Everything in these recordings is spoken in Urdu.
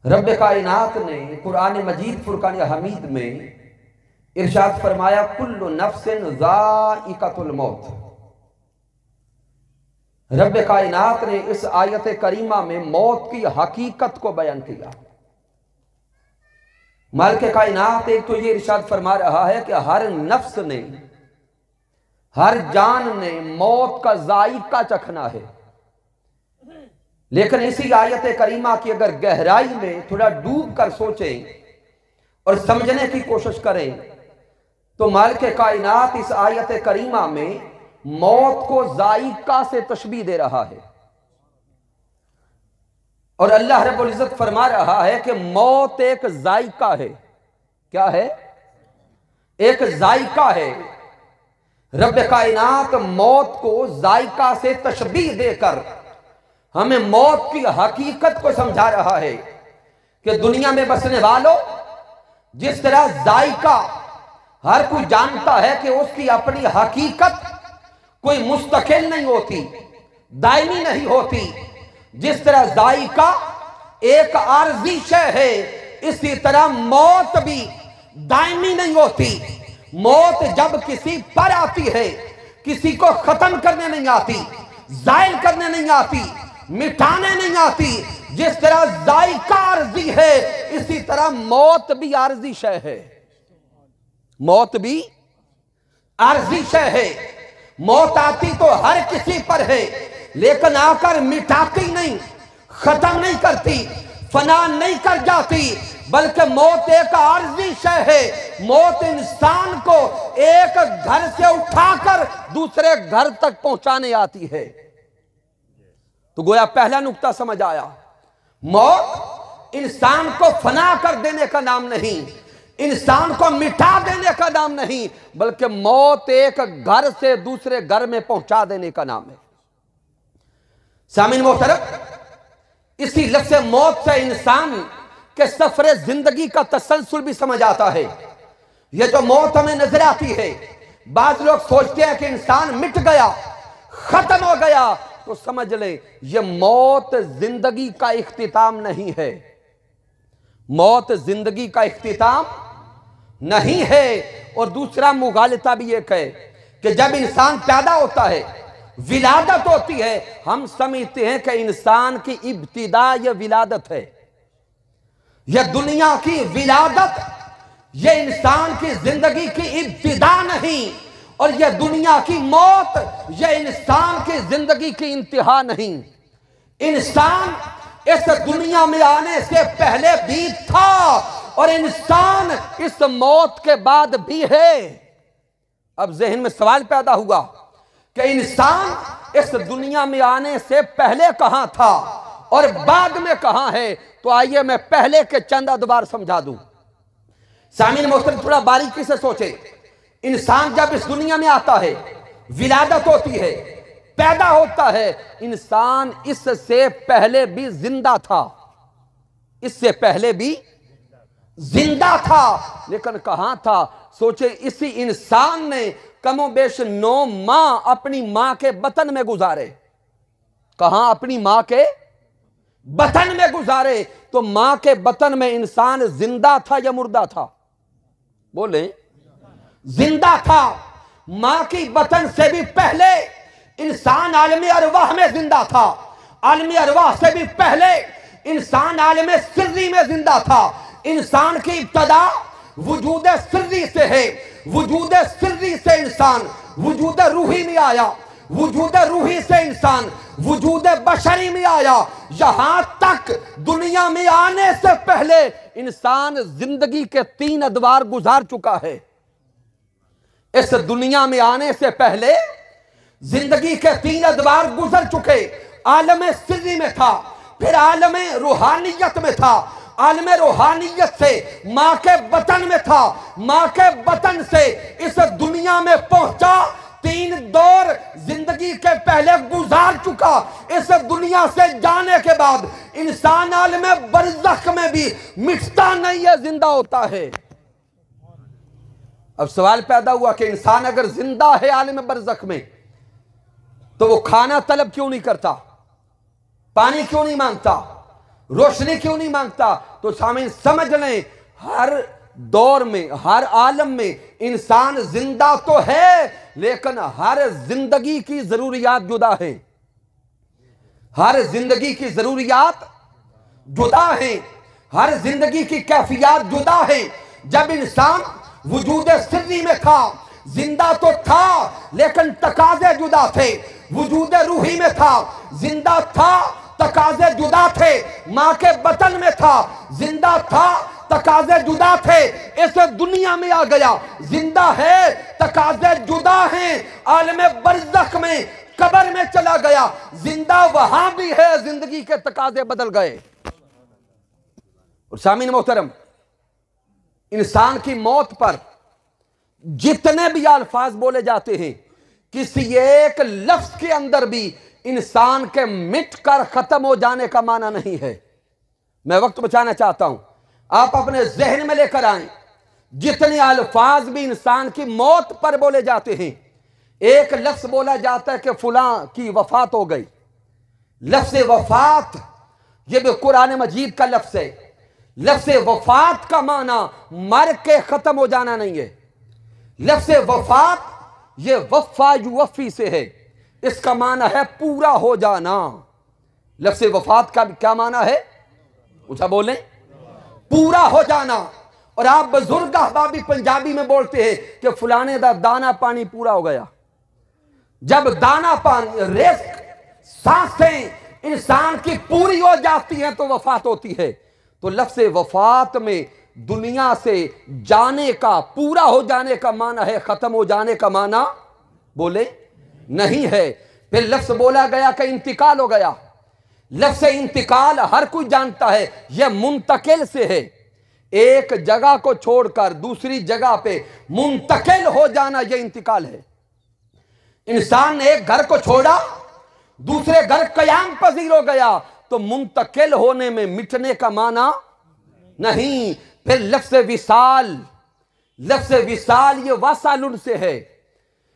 رب کائنات نے قرآن مجید فرقان حمید میں ارشاد فرمایا کل نفس ذائقۃ الموت۔ رب کائنات نے اس آیت کریمہ میں موت کی حقیقت کو بیان کیا۔ مالک کائنات ایک تو یہ ارشاد فرما رہا ہے کہ ہر نفس نے، ہر جان نے موت کا ذائقہ چکھنا ہے، لیکن اسی آیت کریمہ کی اگر گہرائی میں تھوڑا ڈوب کر سوچیں اور سمجھنے کی کوشش کریں تو مالک کائنات اس آیت کریمہ میں موت کو ذائقہ سے تشبیہ دے رہا ہے، اور اللہ رب العزت فرما رہا ہے کہ موت ایک ذائقہ ہے۔ کیا ہے؟ ایک ذائقہ ہے۔ رب کائنات موت کو ذائقہ سے تشبیہ دے کر ہمیں موت کی حقیقت کو سمجھا رہا ہے کہ دنیا میں بسنے والوں، جس طرح ذائقہ ہر کوئی جانتا ہے کہ اس کی اپنی حقیقت کوئی مستقل نہیں ہوتی، دائمی نہیں ہوتی، جس طرح ذائقہ ایک عارضی شے ہے، اسی طرح موت بھی دائمی نہیں ہوتی۔ موت جب کسی پر آتی ہے، کسی کو ختم کرنے نہیں آتی، زائل کرنے نہیں آتی، مٹانے نہیں آتی۔ جس طرح ذائقہ عارضی ہے، اسی طرح موت بھی عارضی شے ہے۔ موت بھی عارضی شے ہے۔ موت آتی تو ہر کسی پر ہے، لیکن آ کر مٹاتی نہیں، ختم نہیں کرتی، فنا نہیں کر جاتی، بلکہ موت ایک عارضی شے ہے۔ موت انسان کو ایک گھر سے اٹھا کر دوسرے گھر تک پہنچانے آتی ہے۔ تو گویا پہلا نقطہ سمجھ آیا، موت انسان کو فنا کر دینے کا نام نہیں، انسان کو مٹا دینے کا نام نہیں، بلکہ موت ایک گھر سے دوسرے گھر میں پہنچا دینے کا نام ہے۔ سامعین محترم، اسی لفظ موت سے انسان کے سفر زندگی کا تسلسل بھی سمجھ آتا ہے۔ یہ جو موت ہمیں نظر آتی ہے، بعض لوگ سوچتے ہیں کہ انسان مٹ گیا، ختم ہو گیا، تو سمجھ لیں یہ موت زندگی کا اختتام نہیں ہے۔ موت زندگی کا اختتام نہیں ہے۔ اور دوسرا مغالطہ بھی ایک ہے کہ جب انسان پیدا ہوتا ہے، ولادت ہوتی ہے، ہم سمجھتے ہیں کہ انسان کی ابتدا یہ ولادت ہے، یہ دنیا کی ولادت، یہ انسان کی زندگی کی ابتدا نہیں، اور یہ دنیا کی موت یہ انسان کی زندگی کی انتہا نہیں۔ انسان اس دنیا میں آنے سے پہلے بھی تھا، اور انسان اس موت کے بعد بھی ہے۔ اب ذہن میں سوال پیدا ہوا کہ انسان اس دنیا میں آنے سے پہلے کہاں تھا اور بعد میں کہاں ہے؟ تو آئیے میں پہلے کے چند ادوار سمجھا دوں۔ سامعین محترم، تھوڑا باریکی سے سوچیں۔ انسان جب اس دنیا میں آتا ہے، ولادت ہوتی ہے، پیدا ہوتا ہے، انسان اس سے پہلے بھی زندہ تھا، اس سے پہلے بھی زندہ تھا، لیکن کہاں تھا؟ سوچے، اسی انسان نے کم و بیش 9 ماہ اپنی ماں کے بطن میں گزارے۔ کہاں؟ اپنی ماں کے بطن میں گزارے۔ تو ماں کے بطن میں انسان زندہ تھا یا مردہ تھا؟ بولیں، زندہ تھا۔ ماں کی بطن سے بھی پہلے انسان عالم ارواح میں زندہ تھا، عالم ارواح سے بھی پہلے انسان عالم سری میں زندہ تھا۔ انسان کی ابتدا وجود سری سے ہے، وجود سری سے انسان وجود روحی میں آیا، وجود روحی سے انسان وجود بشری میں آیا۔ یہاں تک دنیا میں آنے سے پہلے انسان زندگی کے 3 ادوار گزار چکا ہے۔ اس دنیا میں آنے سے پہلے زندگی کے 3 ادوار گزر چکے۔ عالم سری میں تھا، پھر عالم روحانیت میں تھا، عالم روحانیت سے ماں کے بطن میں تھا، ماں کے بطن سے اس دنیا میں پہنچا۔ 3 دور زندگی کے پہلے گزار چکا۔ اس دنیا سے جانے کے بعد انسان عالم برزخ میں بھی مٹتا نہیں ہے، زندہ ہوتا ہے۔ اب سوال پیدا ہوا کہ انسان اگر زندہ ہے عالم برزخ میں تو وہ کھانا طلب کیوں نہیں کرتا؟ پانی کیوں نہیں مانگتا؟ روشنی کیوں نہیں مانگتا؟ تو سامعین سمجھ لیں، ہر دور میں، ہر عالم میں انسان زندہ تو ہے، لیکن ہر زندگی کی ضروریات جدا ہیں۔ ہر زندگی کی ضروریات جدا ہیں، ہر زندگی کی کیفیات جدا ہیں۔ جب انسان وجود سری میں تھا، زندہ تو تھا لیکن تقاضے جدا تھے۔ وجود روحی میں تھا، زندہ تھا، تقاضے جدا تھے۔ ماں کے بطن میں تھا، زندہ تھا، تقاضے جدا تھے۔ اس دنیا میں آ گیا، زندہ ہے، تقاضے جدا ہیں۔ عالم برزخ میں، قبر میں چلا گیا، زندہ وہاں بھی ہے، زندگی کے تقاضے بدل گئے۔ اور سامعین محترم، انسان کی موت پر جتنے بھی الفاظ بولے جاتے ہیں، کسی ایک لفظ کے اندر بھی انسان کے مٹ کر ختم ہو جانے کا معنی نہیں ہے۔ میں وقت بچانا چاہتا ہوں، آپ اپنے ذہن میں لے کر آئیں، جتنے الفاظ بھی انسان کی موت پر بولے جاتے ہیں، ایک لفظ بولا جاتا ہے کہ فلاں کی وفات ہو گئی۔ لفظ وفات یہ بھی قرآن مجید کا لفظ ہے۔ لفظ وفات کا معنی مر کے ختم ہو جانا نہیں ہے۔ لفظ وفات یہ وفا یوفی سے ہے، اس کا معنی ہے پورا ہو جانا۔ لفظ وفات کا کیا معنی ہے؟ اچھا بولیں، پورا ہو جانا۔ اور آپ بزرگ احبابی پنجابی میں بولتے ہیں کہ فلانے دا دانا پانی پورا ہو گیا۔ جب دانا پانی، رزق، سانسیں انسان کی پوری ہو جاتی ہیں تو وفات ہوتی ہے۔ تو لفظ وفات میں دنیا سے جانے کا، پورا ہو جانے کا معنی ہے، ختم ہو جانے کا معنی بولے نہیں ہے۔ پھر لفظ بولا گیا کہ انتقال ہو گیا۔ لفظ انتقال ہر کوئی جانتا ہے، یہ منتقل سے ہے۔ ایک جگہ کو چھوڑ کر دوسری جگہ پہ منتقل ہو جانا، یہ انتقال ہے۔ انسان نے ایک گھر کو چھوڑا، دوسرے گھر قیام پذیر ہو گیا، تو منتقل ہونے میں مٹنے کا معنی نہیں۔ پھر لفظ وصال، لفظ وصال یہ وصل سے ہے،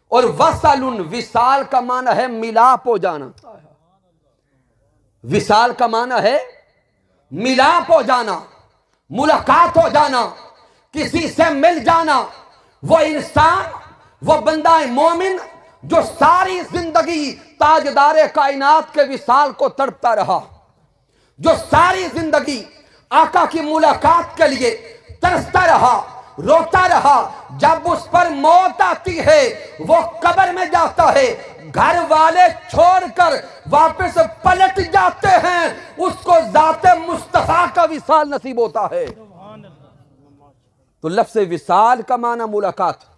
اور وصل، وصال کا معنی ہے ملاپ ہو جانا۔ وصال کا معنی ہے ملاپ ہو جانا، ملاقات ہو جانا، کسی سے مل جانا۔ وہ انسان، وہ بندہ مومن جو ساری زندگی تاجدار کائنات کے وصال کو تڑپتا رہا، جو ساری زندگی آقا کی ملاقات کے لیے ترستا رہا، روتا رہا، جب اس پر موت آتی ہے وہ قبر میں جاتا ہے، گھر والے چھوڑ کر واپس پلٹ جاتے ہیں، اس کو ذات مصطفیٰ کا وصال نصیب ہوتا ہے۔ تو لفظ وصال کا معنی ملاقات۔